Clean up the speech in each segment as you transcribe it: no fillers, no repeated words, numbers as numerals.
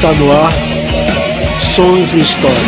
Está no ar, Sons e Histórias.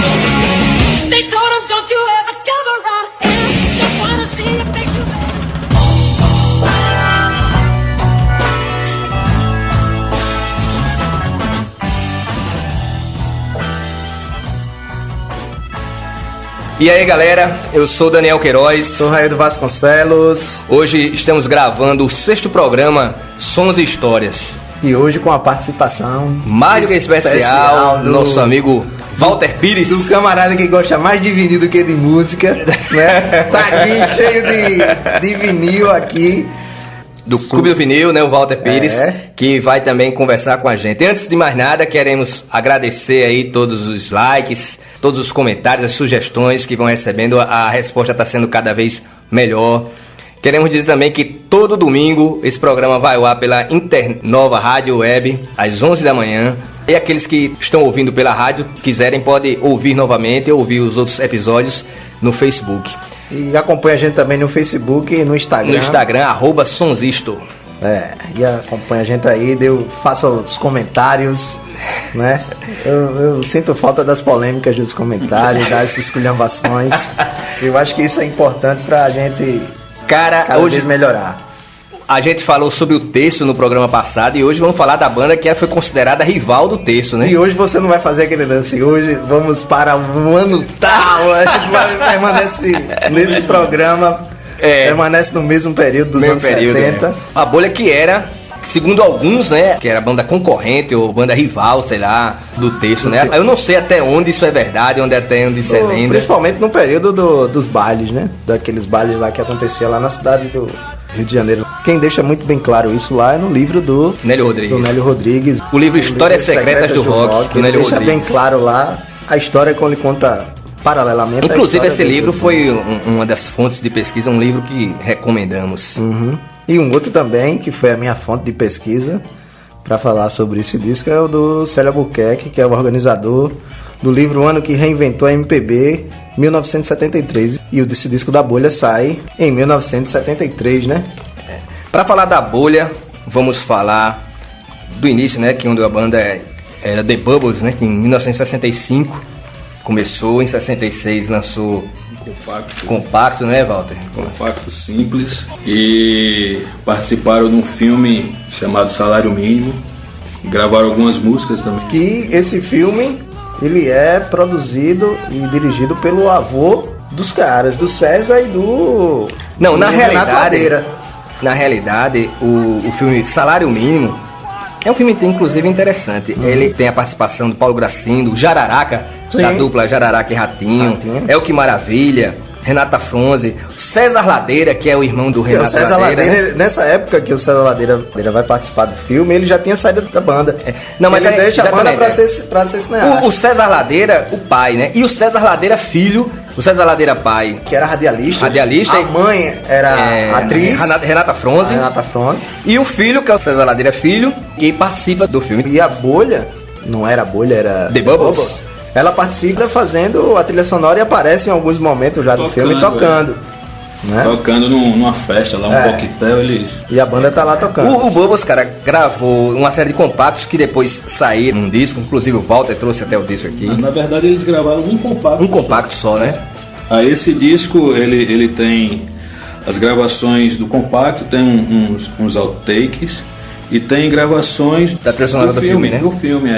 E aí galera, eu sou Daniel Queiroz. Sou Raildo Vasconcelos. Hoje estamos gravando o 6º programa Sons e Histórias. E hoje com a participação mais do que especial do nosso amigo Walter Pires. Do camarada que gosta mais de vinil do que de música, né? Tá aqui cheio de vinil aqui. Do Clube do Vinil, né, o Walter Pires, que vai também conversar com a gente. Antes de mais nada, queremos agradecer aí todos os likes, todos os comentários, as sugestões que vão recebendo. A resposta está sendo cada vez melhor. Queremos dizer também que todo domingo esse programa vai ao ar pela Internova Rádio Web, às 11 da manhã. E aqueles que estão ouvindo pela rádio, quiserem, podem ouvir novamente ou ouvir os outros episódios no Facebook. E acompanha a gente também no Facebook e no Instagram. No Instagram, @sonsisto. E acompanha a gente aí, faça os comentários, né? Eu sinto falta das polêmicas dos comentários, das esculhambações. Eu acho que isso é importante pra gente cada vez melhorar. A gente falou sobre o Terço no programa passado e hoje vamos falar da banda que foi considerada rival do Terço, né? E hoje você não vai fazer aquele lance. Hoje vamos para um ano tal. A gente vai permanecer nesse programa. Permanece no mesmo período dos anos 70. A Bolha que era, segundo alguns, né, que era banda concorrente ou banda rival, sei lá, do Terço, né? Eu não sei até onde isso é verdade, até onde isso é lenda. Principalmente no período dos bailes, né? Daqueles bailes lá que acontecia lá na cidade do Rio de Janeiro. Quem deixa muito bem claro isso lá é no livro do Nélio Rodrigues. O livro Histórias Secretas do Rock, do Nélio Rodrigues. Deixa bem claro lá a história quando ele conta paralelamente. Inclusive esse livro foi uma das fontes de pesquisa, um livro que recomendamos. Uhum. E um outro também, que foi a minha fonte de pesquisa para falar sobre esse disco, é o do Célio Albuquerque, que é o organizador do livro O Ano que Reinventou a MPB, 1973. E esse disco da Bolha sai em 1973, né? Para falar da Bolha, vamos falar do início, né? Que onde a banda era The Bubbles, né? Que em 1965 começou, em 66 lançou compacto, né, Walter? Compacto simples. E participaram de um filme chamado Salário Mínimo. Gravaram algumas músicas também. Que esse filme, ele é produzido e dirigido pelo avô dos caras, do César e do... Não, na realidade, o filme Salário Mínimo é um filme, inclusive, interessante. Ele tem a participação do Paulo Gracindo, Jararaca, da dupla Jararaca e Ratinho. É o Que Maravilha, Renata Fronze, César Ladeira, que é o irmão do Renato Ladeira. Né? Nessa época que o César Ladeira vai participar do filme, ele já tinha saído da banda. Não, mas ele deixa a banda pra ser cineasta. O César Ladeira, o pai, né? E o César Ladeira filho, o César Ladeira pai, que era radialista. A mãe era atriz, Renata Fronze. E o filho, que é o César Ladeira filho, que participa do filme. E a Bolha, não era a Bolha, era The Bubbles. Ela participa fazendo a trilha sonora e aparece em alguns momentos já do filme tocando. Né? Tocando numa festa lá, um coquetel, eles... E a banda tá lá tocando. O Bubbles, cara, gravou uma série de compactos que depois saíram num disco. Inclusive o Walter trouxe até o disco aqui. Na verdade eles gravaram um compacto. Um compacto só, né? Esse disco, ele tem as gravações do compacto, tem uns outtakes e tem gravações da trilha sonora do filme, né? Do filme,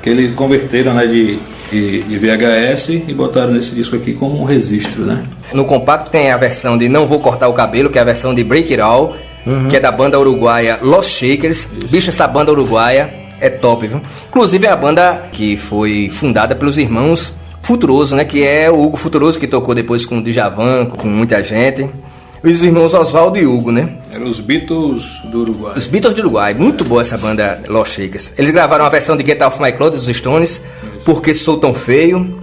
que eles converteram, né, de VHS e botaram nesse disco aqui como um registro, né? No compacto tem a versão de Não Vou Cortar o Cabelo, que é a versão de Break It All, que é da banda uruguaia Los Shakers. Isso. Bicho, essa banda uruguaia é top, viu? Inclusive é a banda que foi fundada pelos irmãos Futuroso, né? Que é o Hugo Futuroso, que tocou depois com o Djavan, com muita gente. E os irmãos Oswaldo e Hugo, né? Eram os Beatles do Uruguai. Os Beatles do Uruguai. Muito boa essa banda Los Shakers. Eles gravaram a versão de Get Off My Clothes dos Stones, Porque Sou Tão Feio.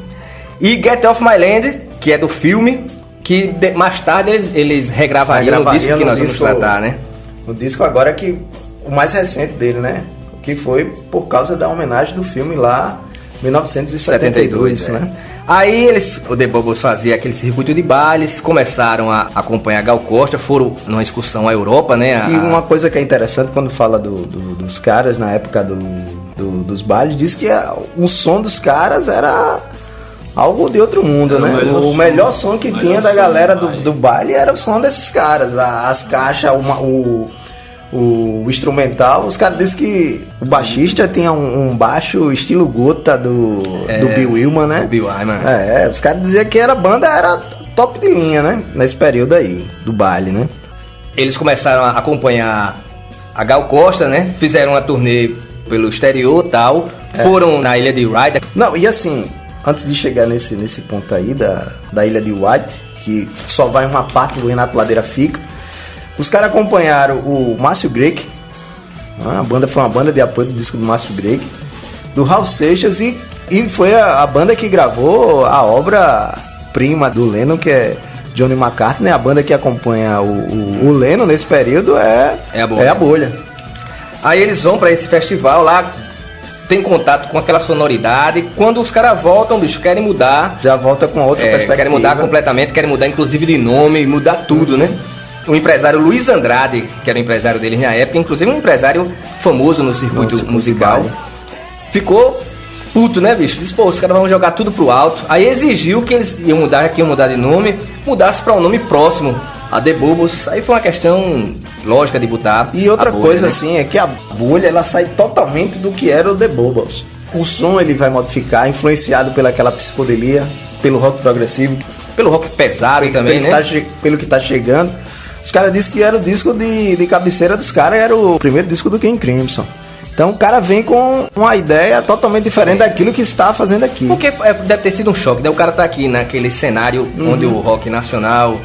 E Get Off My Land, que é do filme, que mais tarde eles regravariam no disco que nós vamos tratar, né? O disco agora que o mais recente dele, né? Que foi por causa da homenagem do filme lá, 1972, né? Aí o The Bubbles fazia aquele circuito de bailes, começaram a acompanhar Gal Costa, foram numa excursão à Europa, né? E uma coisa que é interessante quando fala dos caras na época do dos bailes, disse que o som dos caras era algo de outro mundo, né? O melhor som que tinha da galera do baile era o som desses caras. As caixas, o instrumental. Os caras disseram que o baixista tinha um baixo estilo Gota do Bill Wyman, né? Bill Wyman. Os caras diziam que a banda era top de linha, né? Nesse período aí, do baile, né? Eles começaram a acompanhar a Gal Costa, né? Fizeram uma turnê pelo exterior e tal. Foram na Ilha de White. Não, e assim, antes de chegar nesse ponto aí da Ilha de White, que só vai uma parte do Renato Ladeira fica, os caras acompanharam o Márcio Greik, a banda foi uma banda de apoio do disco do Márcio Greik, do Raul Seixas, e foi a banda que gravou a obra-prima do Lennon, que é Johnny McCartney. A banda que acompanha o Lennon nesse período é a Bolha. Aí eles vão pra esse festival lá, tem contato com aquela sonoridade. Quando os caras voltam, bicho, querem mudar. Já volta com outra perspectiva. Querem mudar completamente, querem mudar inclusive de nome, mudar tudo, né? O empresário Luiz Andrade, que era o empresário deles na época, inclusive um empresário famoso no circuito musical, ficou puto, né, bicho? Disse, pô, os caras vão jogar tudo pro alto. Aí exigiu que eles iam mudar de nome, mudasse pra um nome próximo, a The Bubbles. Aí foi uma questão lógica de botar. E outra coisa, né? Assim, é que a Bolha, ela sai totalmente do que era o The Bubbles. O som ele vai modificar, influenciado pelaquela psicodelia, pelo rock progressivo, pelo rock pesado também, né? Pelo que tá chegando. Os caras disseram que era o disco de cabeceira dos caras, era o primeiro disco do King Crimson. Então o cara vem com uma ideia totalmente diferente daquilo que está fazendo aqui. Porque deve ter sido um choque, né? O cara tá aqui naquele cenário onde o rock nacional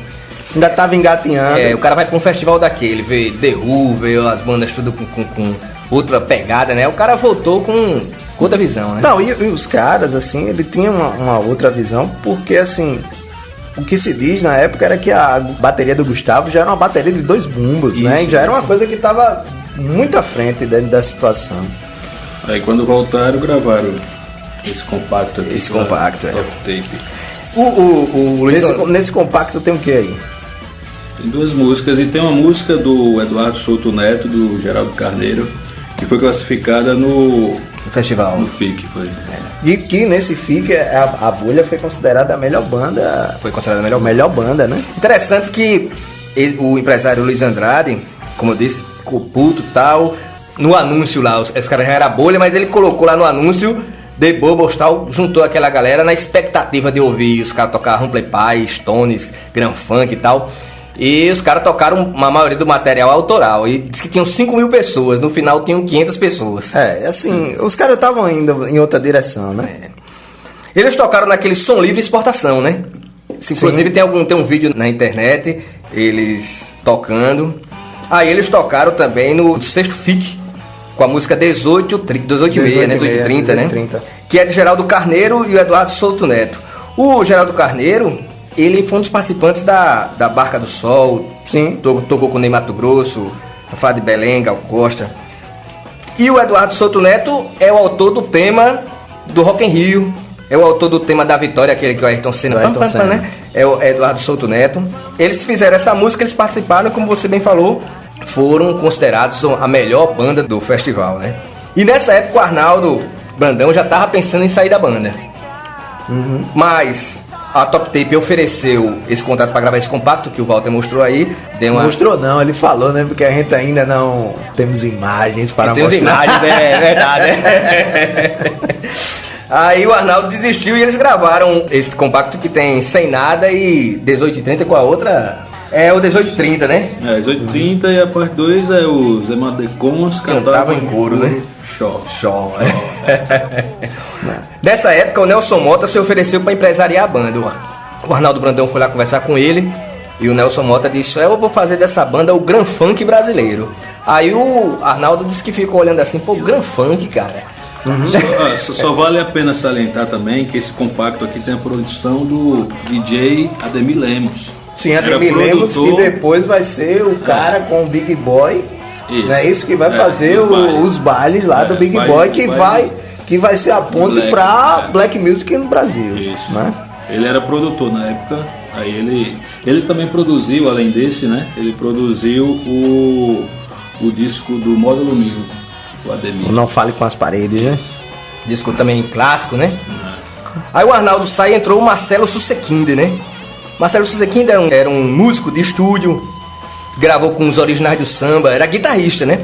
ainda tava engatinhando. O cara vai pra um festival daquele, vê The Who, vê as bandas tudo com outra pegada, né? O cara voltou com outra visão, né? Não, e os caras, assim, ele tinha uma outra visão, porque assim, o que se diz na época era que a bateria do Gustavo já era uma bateria de 2 bumbos, né? Já era uma coisa que tava muito à frente da situação. Aí quando voltaram, gravaram esse compacto aqui. Esse compacto, Top Tape. Nesse compacto tem o que aí? Tem 2 músicas, e tem uma música do Eduardo Souto Neto, do Geraldo Carneiro, que foi classificada no festival. No FIC, foi. E que nesse FIC a Bolha foi considerada a melhor banda. Foi considerada a melhor banda, né? Interessante que o empresário Luiz Andrade, como eu disse, ficou puto e tal. No anúncio lá, os caras já era Bolha, mas ele colocou lá no anúncio The Bubbles tal, juntou aquela galera na expectativa de ouvir os caras tocar Humble Pie, Stones, Grand Funk e tal. E os caras tocaram uma maioria do material autoral. E disse que tinham 5.000 pessoas, no final tinham 500 pessoas. Assim, os caras estavam indo em outra direção, né? Eles tocaram naquele Som Livre Exportação, né? Inclusive tem um vídeo na internet, eles tocando. Aí eles tocaram também no 6º FIC, com a música 18h30, né? 18h30, né? Que é de Geraldo Carneiro e o Eduardo Souto Neto. O Geraldo Carneiro, ele foi um dos participantes da Barca do Sol. Sim. Tocou com o Ney Mato Grosso, Fafá de Belém, Gal Costa. E o Eduardo Souto Neto é o autor do tema do Rock in Rio. É o autor do tema da Vitória, aquele que o Ayrton Senna, né? É o Eduardo Souto Neto. Eles fizeram essa música, eles participaram, como você bem falou, foram considerados a melhor banda do festival, né? E nessa época o Arnaldo Brandão já estava pensando em sair da banda. Mas a Top Tape ofereceu esse contrato para gravar esse compacto que o Walter mostrou aí. Mostrou não, ele falou, né? Porque a gente ainda não temos imagens para mostrar. Temos imagens, é verdade. Aí o Arnaldo desistiu e eles gravaram esse compacto que tem Sem Nada e 18h30 com a outra. É o 18h30, né? 18h30 e a parte 2 é o Zé Madecons cantava em coro, né? Show. Dessa época o Nelson Mota se ofereceu para empresariar a banda. O Arnaldo Brandão foi lá conversar com ele e o Nelson Mota disse: eu vou fazer dessa banda o Grand Funk brasileiro. Aí o Arnaldo disse que ficou olhando assim, pô, Grand Funk, cara. Só vale a pena salientar também que esse compacto aqui tem a produção do DJ Ademir Lemos. Sim, Ademir Lemos, que depois vai ser o cara com o Big Boy. Isso. Né? Isso que vai fazer os bailes lá do Big Boy, que vai ser a ponte para Black Music no Brasil. Isso. Né? Ele era produtor na época, aí ele também produziu, além desse, né? Ele produziu o disco do Módulo 1000. o Ademir. Não Fale com as Paredes, né? Disco também clássico, né? Aí o Arnaldo sai e entrou o Marcelo Susequinde, né? Marcelo Susequinde era um músico de estúdio, gravou com os originais do samba, era guitarrista, né?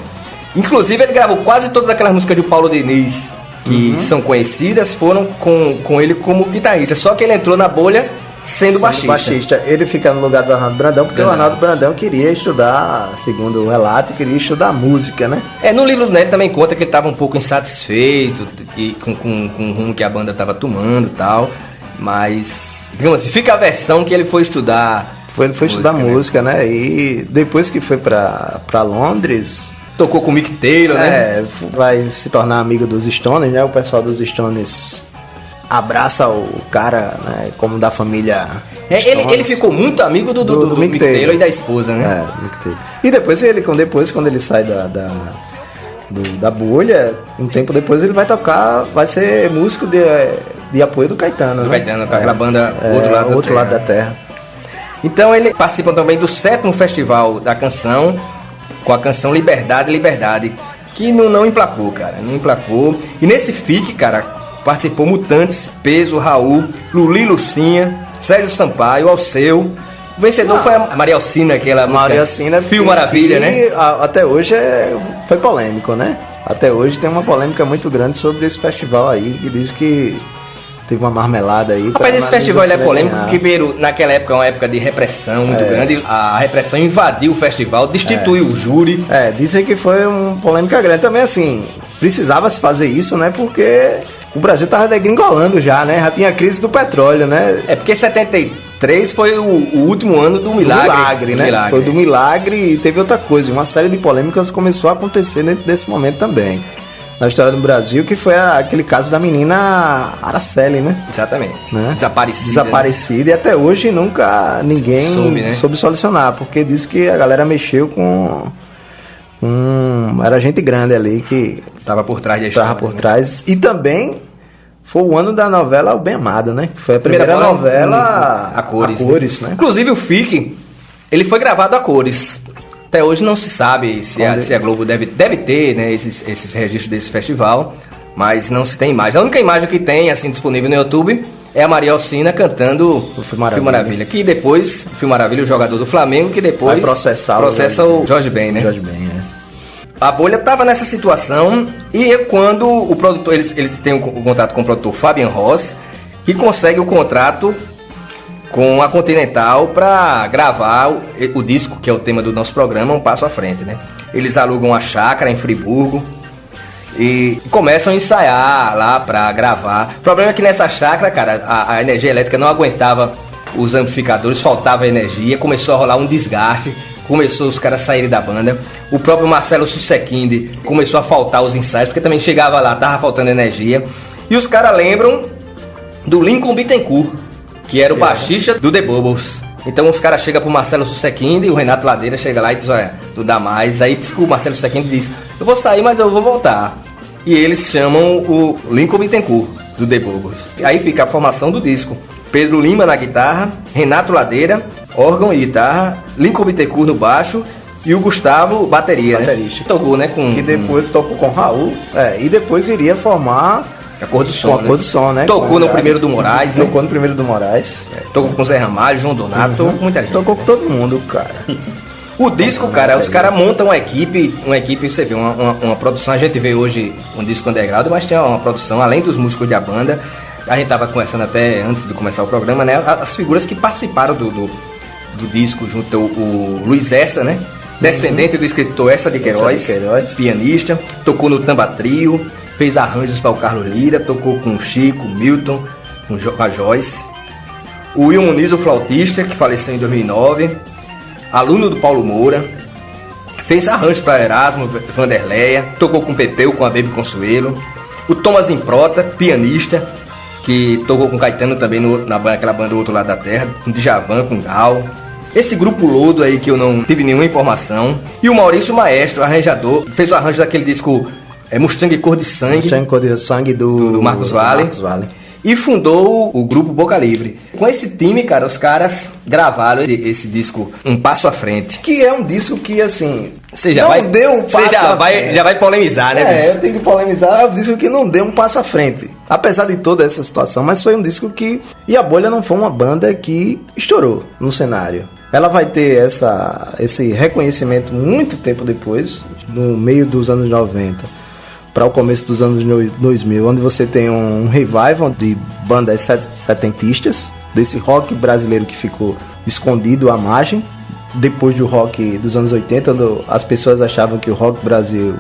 Inclusive ele gravou quase todas aquelas músicas do Paulo Diniz que são conhecidas, foram com ele como guitarrista. Só que ele entrou na bolha sendo baixista. Ele fica no lugar do Arnaldo Brandão, porque o Arnaldo Brandão queria estudar, segundo o relato, queria estudar música, né? No livro dele também conta que ele estava um pouco insatisfeito com o rumo que a banda estava tomando e tal. Mas, digamos assim, fica a versão que ele foi estudar. Foi estudar música, né? E depois que foi pra Londres... Tocou com o Mick Taylor, né? Vai se tornar amigo dos Stones, né? O pessoal dos Stones abraça o cara, né? Como da família Stones. Ele ficou muito amigo do Mick Taylor e da esposa, né? Mick Taylor. E depois quando ele sai da bolha, um tempo depois ele vai tocar, vai ser músico de apoio do Caetano, né? Caetano, com aquela banda Outro Lado da Terra. Então ele participa também do 7º Festival da Canção, com a canção Liberdade, Liberdade, que não emplacou, cara, não emplacou. E nesse FIC, cara, participou Mutantes, Peso, Raul, Luli Lucinha, Sérgio Sampaio, Alceu. O vencedor foi a Maria Alcina, aquela música Maria Alcina, Fio Maravilha, né? Até hoje foi polêmico, né? Até hoje tem uma polêmica muito grande sobre esse festival aí, que diz que teve uma marmelada aí. Rapaz, esse festival ele é polêmico porque, primeiro, naquela época é uma época de repressão muito grande. A repressão invadiu o festival, destituiu o júri. Dizem que foi uma polêmica grande. Também, assim, precisava se fazer isso, né? Porque o Brasil tava degringolando já, né? Já tinha a crise do petróleo, né? Porque 73 foi o último ano do milagre. Né? Milagre. Foi do milagre e teve outra coisa. Uma série de polêmicas começou a acontecer desse momento também. Na história do Brasil, que foi aquele caso da menina Araceli, né? Exatamente. Né? Desaparecida. E até hoje nunca ninguém soube solucionar, porque diz que a galera mexeu com... Era gente grande ali que... Estava por trás da história. Estava por trás. E também foi o ano da novela O Bem Amado, né? Que foi a primeira novela a cores, né? Inclusive o FIC, ele foi gravado a cores. Até hoje não se sabe se a Globo deve ter, né, esses registros desse festival, mas não se tem imagem. A única imagem que tem assim disponível no YouTube é a Maria Alcina cantando o Fio Maravilha. Que depois, o Fio Maravilha, o jogador do Flamengo, que depois processa o Jorge Ben, né? Jorge Ben, A bolha estava nessa situação e quando o produtor, eles têm um contato com o produtor Fabian Ross, que consegue o contrato com a Continental para gravar o disco, que é o tema do nosso programa, Um Passo à Frente, né? Eles alugam a chácara em Friburgo e começam a ensaiar lá para gravar. O problema é que nessa chácara, cara, a energia elétrica não aguentava os amplificadores, faltava energia, começou a rolar um desgaste, começou os caras a saírem da banda. O próprio Marcelo Susequinde começou a faltar os ensaios, porque também chegava lá, tava faltando energia. E os caras lembram do Lincoln Bittencourt, que era o baixista do The Bubbles. Então os caras chegam pro Marcelo Susequinde e o Renato Ladeira chega lá e diz, olha, não dá mais. Aí diz que o Marcelo Susequinde diz, eu vou sair, mas eu vou voltar. E eles chamam o Lincoln Bittencourt do The Bubbles. Aí fica a formação do disco. Pedro Lima na guitarra, Renato Ladeira, órgão e guitarra, Lincoln Bittencourt no baixo e o Gustavo, bateria. Baterista. Né? Tocou, né? Que depois tocou com Raul. E depois iria formar... A Cor do Som, com a Cor do Som, né? Tocou no primeiro do Moraes, né? Tocou no primeiro do Moraes. Tocou com Zé Ramalho, João Donato, tocou com muita gente. Tocou com todo mundo, cara. O disco, cara, os caras montam uma equipe, você vê, uma produção. A gente vê hoje um disco underground, mas tem uma produção, além dos músicos da banda. A gente tava conversando até antes de começar o programa, né? As figuras que participaram do disco, junto o Luiz Essa, né? Descendente do escritor Essa de Queiroz, pianista, tocou no Tamba Trio, fez arranjos para o Carlos Lira, tocou com o Chico, Milton, com a Joyce. O Will Muniz, o flautista, que faleceu em 2009, aluno do Paulo Moura, fez arranjos para Erasmo, Vanderleia, tocou com o Pepeu, com a Baby Consuelo. O Thomas Improta, pianista, que tocou com Caetano também naquela banda do Outro Lado da Terra, com Djavan, com Gal. Esse grupo Lodo aí que eu não tive nenhuma informação. E o Maurício Maestro, arranjador, fez o arranjo daquele disco Mustang Cor de Sangue. Mustang Cor de Sangue do Marcos Valle. e fundou o grupo Boca Livre. Com esse time, cara, os caras gravaram esse disco Um Passo à Frente. Que é um disco que, assim, Você já não vai, deu um passo já vai polemizar, né, bicho? eu tenho que polemizar. É um disco que não deu um passo à frente. Apesar de toda essa situação, mas foi um disco que... E a Bolha não foi uma banda que estourou no cenário. Ela vai ter esse reconhecimento muito tempo depois, no meio dos anos 90 para o começo dos anos 2000, onde você tem um revival de bandas setentistas, desse rock brasileiro que ficou escondido à margem, depois do rock dos anos 80, onde as pessoas achavam que o rock Brasil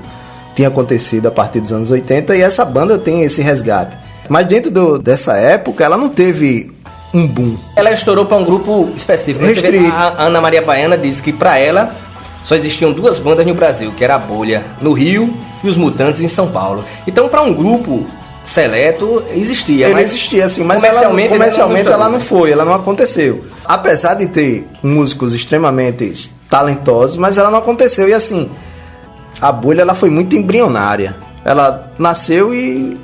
tinha acontecido a partir dos anos 80, e essa banda tem esse resgate. Mas dentro dessa época, ela não teve um boom. Ela estourou para um grupo específico. Restrito. A Ana Maria Baiana disse que para ela só existiam 2 bandas no Brasil, que era a Bolha no Rio e os Mutantes em São Paulo. Então, para um grupo seleto, existia. Ele existia, assim, mas comercialmente ela não foi, ela não aconteceu. Apesar de ter músicos extremamente talentosos, mas ela não aconteceu. E assim, a Bolha ela foi muito embrionária. Ela nasceu e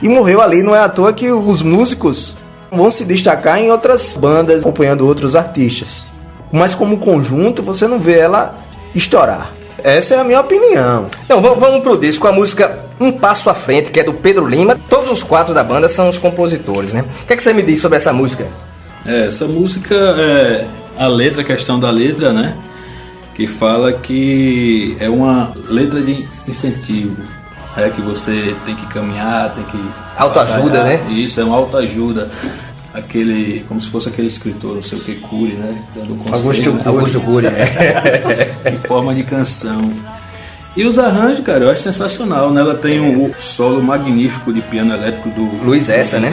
morreu ali. Não é à toa que os músicos vão se destacar em outras bandas, acompanhando outros artistas. Mas como conjunto, você não vê ela estourar. Essa é a minha opinião. Então, vamos pro disco, a música Um Passo à Frente, que é do Pedro Lima. Todos os 4 da banda são os compositores, né? O que é que você me diz sobre essa música? Essa música é a questão da letra, né? Que fala que é uma letra de incentivo. Que você tem que caminhar, tem que... Autoajuda, né? Isso, é uma autoajuda. Como se fosse aquele escritor, não sei o que, Cury, né? Dando um conselho, Augusto Cury, em forma de canção. E os arranjos, cara, eu acho sensacional, né? Ela tem um solo magnífico de piano elétrico do Luiz Essa, né?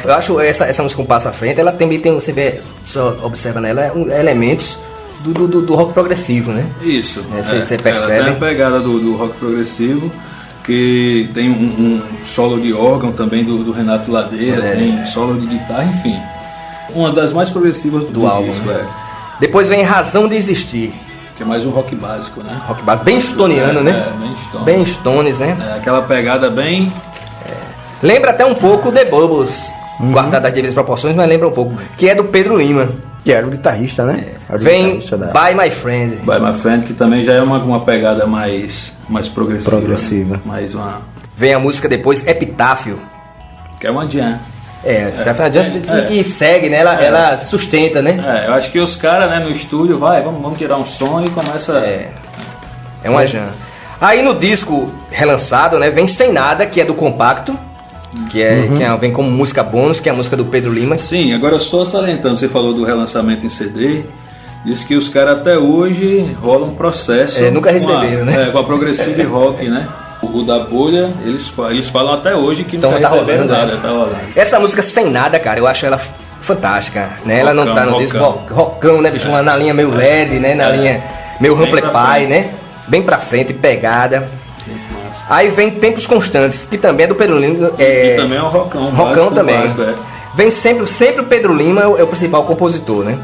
Eu acho essa música Um Passo à Frente, ela também tem, você vê, só observa nela, elementos do rock progressivo, né? Isso. Você percebe. Ela tem a pegada do rock progressivo, que tem um solo de órgão também do Renato Ladeira, tem solo de guitarra, enfim. Uma das mais progressivas do álbum. Disco, Depois vem Razão de Existir. Que é mais um rock básico, né? Rock básico, bem stoniano, né? Bem Stones, né? Aquela pegada bem... Lembra até um pouco The Bubbles, guardado as devidas proporções, mas lembra um pouco. Que é do Pedro Lima. Que era o guitarrista, né? Vem By My Friend. By My Friend, que também já é uma pegada mais progressiva. Né? Mais uma... Vem a música depois, Epitáfio. Que é uma jam. E segue, né? Ela sustenta, né? Eu acho que os caras, né, no estúdio, vamos tirar um som e começa... É uma jam. Aí no disco relançado, né, vem Sem Nada, que é do Compacto. Que vem como música bônus, que é a música do Pedro Lima. Sim, agora só salientando, você falou do relançamento em CD, diz que os caras até hoje rolam um processo. Nunca receberam, né? Com a Progressive Rock, né? O da Bolha, eles falam até hoje que então, não tá recebendo nada, tá rolando. Essa música Sem Nada, cara, eu acho ela fantástica, né? Ela não tá no disco rockão, né, bicho? Na linha meio LED, né? Na linha meio Amplify, né? Bem pra frente, pegada. Aí vem Tempos Constantes, que também é do Pedro Lima. E também é um rockão. Rockão também. Básico, Vem sempre o Pedro Lima, é o principal compositor, né?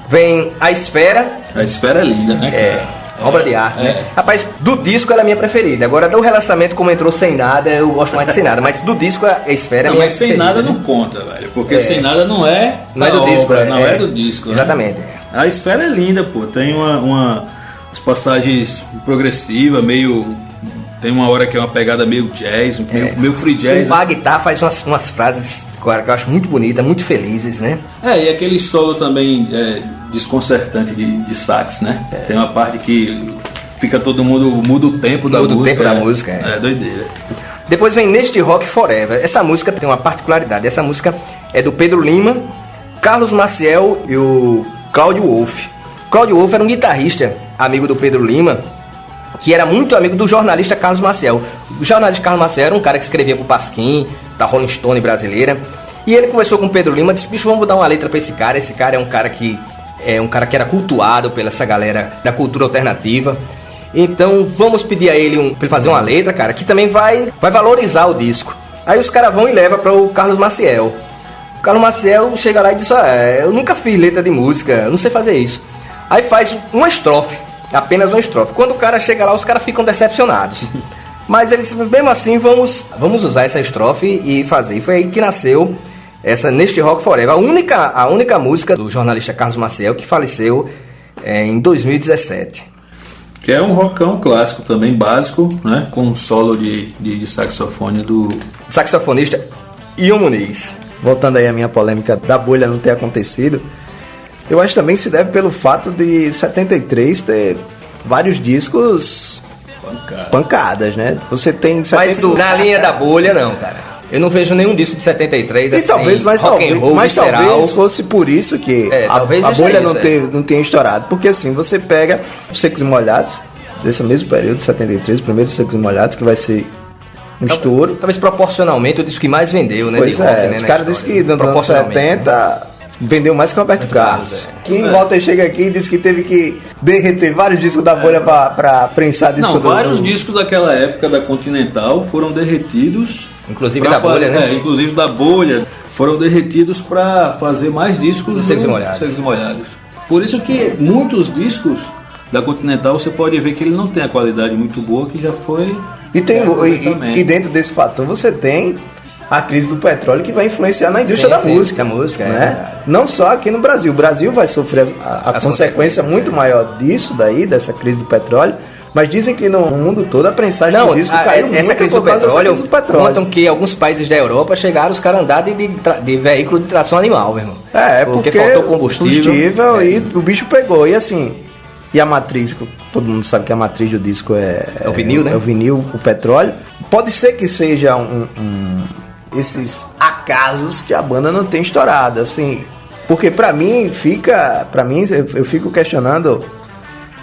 Vem A Esfera. A Esfera é linda, né, cara? Obra de arte, né? Rapaz, do disco ela é minha preferida. Agora, do relançamento, como entrou Sem Nada, eu gosto mais de Sem Nada. Mas do disco, A Esfera é minha preferida. Mas Sem Nada não conta, velho. Porque Sem Nada não é do disco. Não é do disco. Exatamente. Né? A Esfera é linda, pô. Tem umas passagens progressivas, meio... Tem uma hora que é uma pegada meio jazz, meio free jazz. O Bagdá faz umas frases, cara, que eu acho muito bonitas, muito felizes, né? E aquele solo também desconcertante de sax, né? Tem uma parte que fica todo mundo, muda o tempo da música. Muda o tempo da música, É doideira. Depois vem Neste Rock Forever. Essa música tem uma particularidade. Essa música é do Pedro Lima, Carlos Maciel e o Cláudio Wolff. Cláudio Wolff era um guitarrista, amigo do Pedro Lima, que era muito amigo do jornalista Carlos Maciel. O jornalista Carlos Maciel era um cara que escrevia pro Pasquim, pra Rolling Stone brasileira. E ele conversou com o Pedro Lima, disse, bicho, vamos dar uma letra pra esse cara. Esse cara é um cara que era cultuado pela essa galera da cultura alternativa. Então vamos pedir a ele pra ele fazer uma letra, cara, que também vai valorizar o disco. Aí os caras vão e levam para o Carlos Maciel. O Carlos Maciel chega lá e diz, eu nunca fiz letra de música, eu não sei fazer isso. Aí faz uma estrofe. Apenas uma estrofe. Quando o cara chega lá, os caras ficam decepcionados. Mas eles, mesmo assim, vamos usar essa estrofe e fazer. E foi aí que nasceu essa Neste Rock Forever. A única música do jornalista Carlos Maciel que faleceu em 2017. Que é um rockão clássico também, básico, né? Com um solo de saxofone do saxofonista Ian Muniz. Voltando aí à minha polêmica da bolha não ter acontecido, eu acho também que se deve pelo fato de 73 ter vários discos pancadas, né? Você tem 70... Mas na linha da bolha não, cara. Eu não vejo nenhum disco de 73 e assim, talvez fosse por isso que a bolha não tenha estourado. Porque assim, você pega os Secos e Molhados, desse mesmo período, 73, o primeiro Secos e Molhados, que vai ser um estouro. Talvez proporcionalmente o disco que mais vendeu, né? Pois de rock, né? Os caras disseram que nos anos 70 vendeu mais que o Roberto Carlos. Quem volta e chega aqui e diz que teve que derreter vários discos da bolha pra prensar disco vários discos daquela época da Continental foram derretidos. Inclusive da bolha, né? Inclusive da bolha. Foram derretidos para fazer mais discos dos Secos e Molhados. Por isso que muitos discos da Continental você pode ver que ele não tem a qualidade muito boa, que já foi... E dentro desse fator você tem a crise do petróleo que vai influenciar na indústria da música. Né? Não só aqui no Brasil. O Brasil vai sofrer a consequência muito maior disso daí, dessa crise do petróleo. Mas dizem que no mundo todo a prensagem do disco caiu muito. Essa crise do petróleo, contam que alguns países da Europa chegaram os caras andar de veículo de tração animal, meu irmão. Porque faltou combustível e o bicho pegou. E assim, e a matriz, todo mundo sabe que a matriz do disco é o vinil, né? É o vinil, o petróleo. Pode ser que seja esses acasos que a banda não tem estourado, assim. Porque pra mim eu fico questionando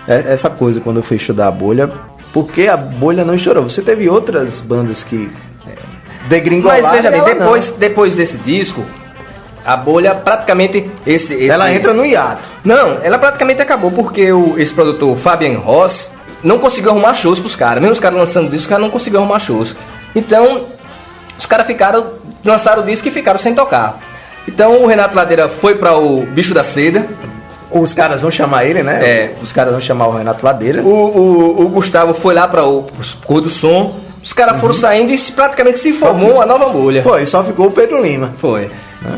essa coisa quando eu fui estudar a bolha, porque a bolha não estourou. Você teve outras bandas que degringolaram. Mas veja bem, depois desse disco, a bolha praticamente ela entra no hiato. Não, ela praticamente acabou porque esse produtor Fabian Ross não conseguiu arrumar shows pros caras. Mesmo os caras lançando disco, os caras não conseguiram arrumar shows. Então os caras lançaram o disco e ficaram sem tocar. Então o Renato Ladeira foi para o Bicho da Seda. Os caras vão chamar ele, né? Os caras vão chamar o Renato Ladeira. O Gustavo foi lá para o Cor do Som. Os caras foram saindo e praticamente se formou a nova bolha. Só ficou o Pedro Lima. Foi.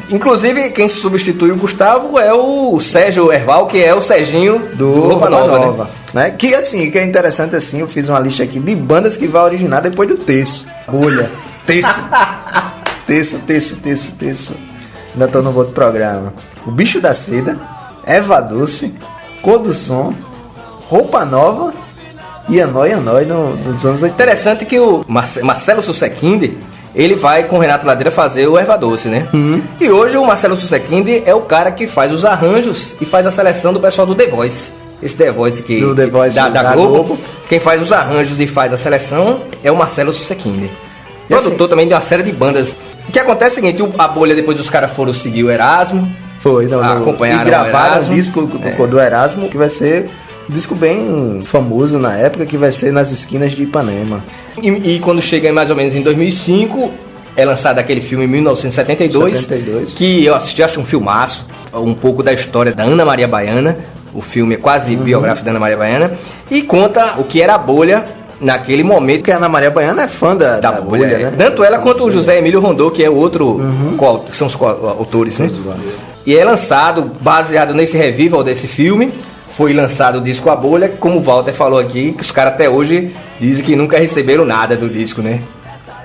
Inclusive, quem substitui o Gustavo é o Sérgio Erval, que é o Serginho do Roupa Nova. Né? Que assim, que é interessante assim, eu fiz uma lista aqui de bandas que vai originar depois do Terço. Bolha. Terço. Ainda tô no outro programa. O Bicho da Seda, Eva Doce, Cor do Som, Roupa Nova e Anói nos anos 80. Interessante que o Marcelo Susequinde, ele vai com o Renato Ladeira fazer o Erva Doce, né? E hoje o Marcelo Susequinde é o cara que faz os arranjos e faz a seleção do pessoal do The Voice. Esse The Voice da Globo. Quem faz os arranjos e faz a seleção é o Marcelo Susequinde. Produtor também de uma série de bandas. O que acontece é o seguinte, a bolha, depois os caras foram seguir o Erasmo. Acompanharam e gravaram o disco do Erasmo, que vai ser um disco bem famoso na época, que vai ser Nas Esquinas de Ipanema. E quando chega mais ou menos em 2005, é lançado aquele filme em 1972, que eu assisti, acho um filmaço, um pouco da história da Ana Maria Baiana. O filme é quase biográfico da Ana Maria Baiana, e conta o que era a bolha naquele momento. Porque a Ana Maria Baiana é fã da bolha, né? Tanto ela quanto o José Emílio Rondô, que é o outro, que são os autores, né? E é lançado, baseado nesse revival desse filme, foi lançado o disco A Bolha, como o Walter falou aqui, que os caras até hoje dizem que nunca receberam nada do disco, né?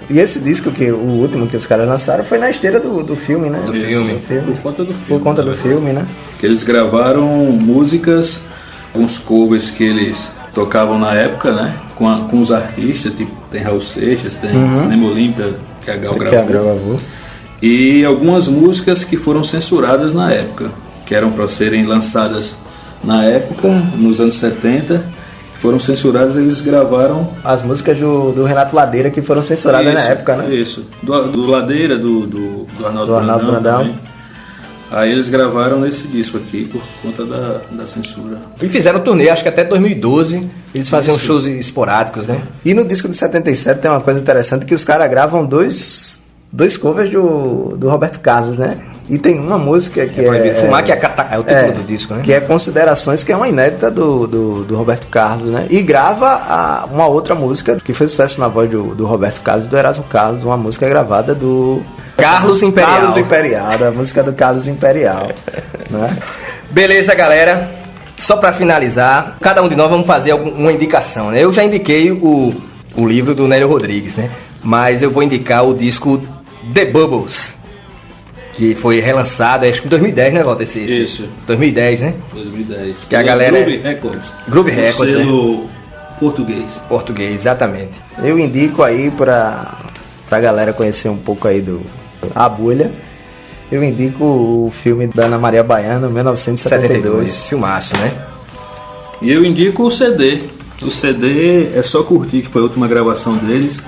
E esse disco, o último que os caras lançaram, foi na esteira do filme, né? Do filme. Por conta do filme, né? Eles gravaram músicas, uns covers que eles tocavam na época, né? Com os artistas, tipo, tem Raul Seixas, tem Cinema Olímpia, que a Gal gravou. E algumas músicas que foram censuradas na época, que eram para serem lançadas na época, nos anos 70, foram censuradas. Eles gravaram as músicas do Renato Ladeira, que foram censuradas na época, né? Isso, do Ladeira, do Arnaldo Brandão. Aí eles gravaram nesse disco aqui por conta da censura. E fizeram turnê, acho que até 2012 eles faziam shows esporádicos, né? E no disco de 77 tem uma coisa interessante, que os caras gravam dois 2 covers do Roberto Carlos, né? E tem uma música que Fumar, que é o título do disco, né? Que é Considerações, que é uma inédita do Roberto Carlos, né? E grava uma outra música que fez sucesso na voz do Roberto Carlos e do Erasmo Carlos, uma música gravada do Carlos Imperial. Carlos Imperial, da música do Carlos Imperial, né? Beleza, galera. Só pra finalizar, cada um de nós vamos fazer uma indicação, né? Eu já indiquei o livro do Nélio Rodrigues, né? Mas eu vou indicar o disco The Bubbles, que foi relançado, acho que em 2010, né, Walter? Isso. 2010, né? 2010. Que a galera... Groove Records. Groove Records, selo português. Português, exatamente. Eu indico aí pra galera conhecer um pouco aí A Bolha. Eu indico o filme da Ana Maria Baiana, 1972. Filmaço, né? E eu indico o CD. O CD é Só Curtir, que foi a última gravação deles,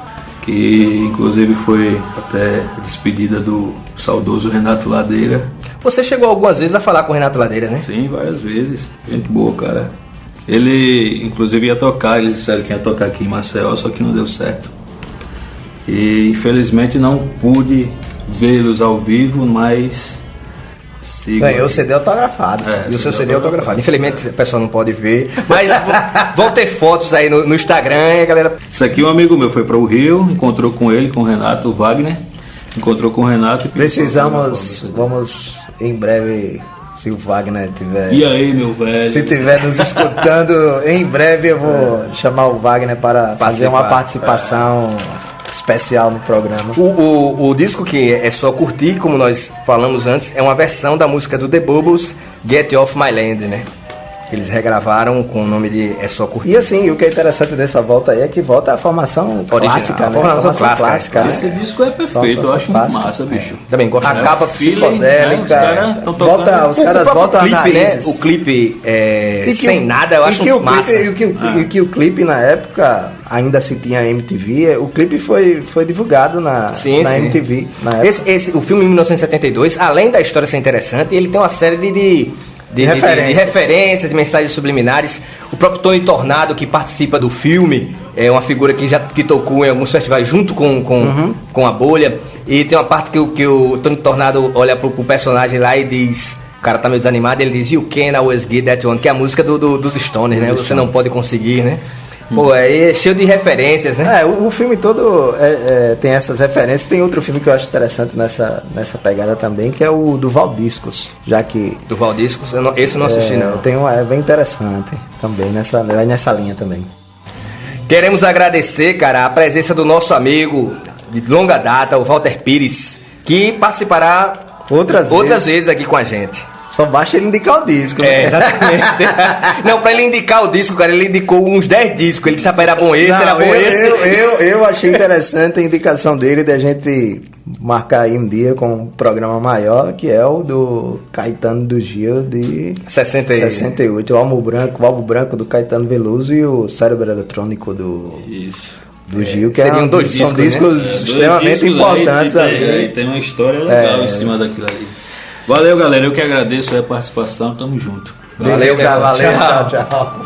que inclusive foi até a despedida do saudoso Renato Ladeira. Você chegou algumas vezes a falar com o Renato Ladeira, né? Sim, várias vezes. Gente boa, cara. Ele inclusive ia tocar, eles disseram que ia tocar aqui em Maceió, só que não deu certo. E infelizmente não pude vê-los ao vivo, mas ganhou o CD autografado. E o seu CD autografado. Infelizmente o pessoal não pode ver, mas vão ter fotos aí no Instagram, e a galera. Isso aqui um amigo meu foi para o Rio, encontrou com ele, com o Renato, o Wagner. Encontrou com o Renato e vamos em breve, se o Wagner tiver. E aí, meu velho? Se tiver nos escutando, em breve eu vou chamar o Wagner para fazer uma participação especial no programa. O disco, que é Só Curtir, como nós falamos antes, é uma versão da música do The Bubbles, Get Off My Land, né? Eles regravaram com o nome de É Só Curtir. E assim, o que é interessante dessa volta aí é que volta a formação clássica, né? A formação clássica. Esse disco é perfeito, eu acho muito massa, bicho. Também gosto. A capa psicodélica. Os caras voltam às raízes. O clipe sem nada, eu acho massa. E que o clipe na época, ainda se tinha MTV, o clipe foi divulgado na MTV. Na época. O filme em 1972, além da história ser interessante, ele tem uma série de referências, de mensagens subliminares. O próprio Tony Tornado, que participa do filme, é uma figura que tocou em alguns festivais junto com a Bolha. E tem uma parte que o Tony Tornado olha pro personagem lá e diz: o cara tá meio desanimado, ele diz You Can Always Get That One, que é a música dos Stones, né? Você não pode conseguir, né? Pô, é cheio de referências, né? O filme todo tem essas referências. Tem outro filme que eu acho interessante nessa pegada também, que é o do Valdiscos, já que... Do Valdiscos? Esse eu não assisti, não. É bem interessante também, vai nessa linha também. Queremos agradecer, cara, a presença do nosso amigo de longa data, o Walter Pires, que participará outras vezes aqui com a gente. Só basta ele indicar o disco, né? Exatamente. Não, pra ele indicar o disco, cara, ele indicou uns 10 discos. Ele sabe, era bom esse, era bom esse. Eu achei interessante a indicação dele de a gente marcar aí um dia com um programa maior, que é o do Caetano do Gil de 68. O álbum branco do Caetano Veloso e o Cérebro Eletrônico do Gil, que seriam são discos extremamente importantes. E tem uma história legal em cima daquilo ali. Valeu, galera. Eu que agradeço a participação. Tamo junto. Valeu, tchau.